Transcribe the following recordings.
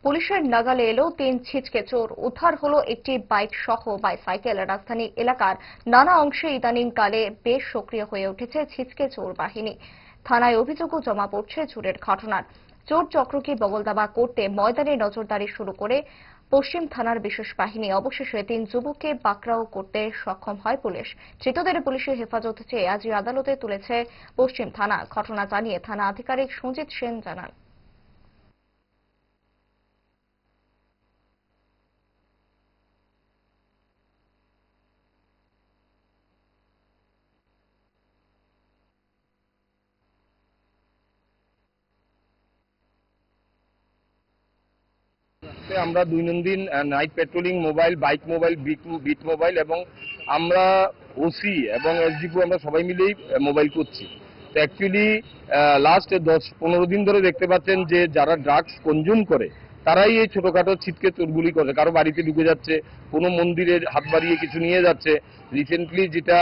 পুলিশের নাগালে এলো 3 ছিচকে চোর। উদ্ধার হলো একটি বাইক সহ বাইসাইকেল। রাজধানী এলাকার নানা অংশে ইদানিংকালে বেশ সক্রিয় হয়ে উঠেছে ছিচকে চোর বাহিনী। থানায় অভিযোগও জমা পড়ছে চোরের ঘটনার। চোর চক্রকে বগলদাবা করতে ময়দানে নজরদারি শুরু করে পশ্চিম থানার বিশেষ বাহিনী। অবশেষে 3 যুবককে পাকড়াও করতে সক্ষম হয় পুলিশ। ধৃতদের পুলিশের হেফাজতে চেয়ে আজই আদালতে তুলেছে পশ্চিম থানা। ঘটনা জানিয়ে থানা আধিকারিক সঞ্জিত সেন জানান, আমরা দৈনন্দিন night patrolling mobile, bike mobile, beat mobile এবং আমরা ওসি এবং এসডিপি আমরা সবাই মিলেই মোবাইল করছি। তো অ্যাকচুয়ালি লাস্ট 10-15 দিন ধরে দেখতে পাচ্ছেন যে যারা ড্রাগস কনজিউম করে তারাই এই ছোটখাটো ছিটকে চোরগুলি করে। কারো বাড়িতে ঢুকে যাচ্ছে, কোনো মন্দিরে হাত বাড়িয়ে কিছু নিয়ে যাচ্ছে। রিসেন্টলি যেটা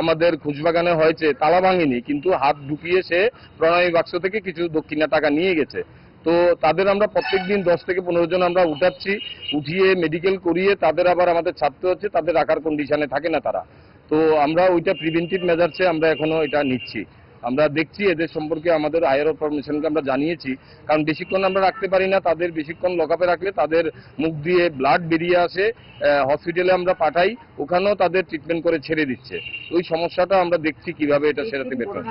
আমাদের খুচবাগানে হয়েছে, তালা ভাঙেনি কিন্তু হাত ঢুকিয়ে সে প্রণামী বাক্স থেকে কিছু দক্ষিণা টাকা নিয়ে গেছে। তো তাদের আমরা প্রত্যেকদিন 10 থেকে 15 জন আমরা উঠাচ্ছি, উঠিয়ে মেডিকেল করিয়ে তাদের আবার আমাদের ছাড়তে হচ্ছে, তাদের রাখার কন্ডিশনে থাকে না তারা। তো আমরা ওইটা প্রিভেন্টিভ মেজার্সে আমরা এখনো এটা নিচ্ছি। আমরা দেখছি এদের সম্পর্কে আমাদের হায়ার অফিসারকে আমরা জানিয়েছি, কারণ বেশিক্ষণ আমরা রাখতে পারি না। তাদের বেশিক্ষণ লকআপে রাখলে তাদের মুখ দিয়ে ব্লাড বেরিয়ে আসে, হসপিটালে আমরা পাঠাই, ওখানেও তাদের ট্রিটমেন্ট করে ছেড়ে দিচ্ছে। ওই সমস্যাটা আমরা দেখছি কিভাবে এটা সেরাতে বের করা।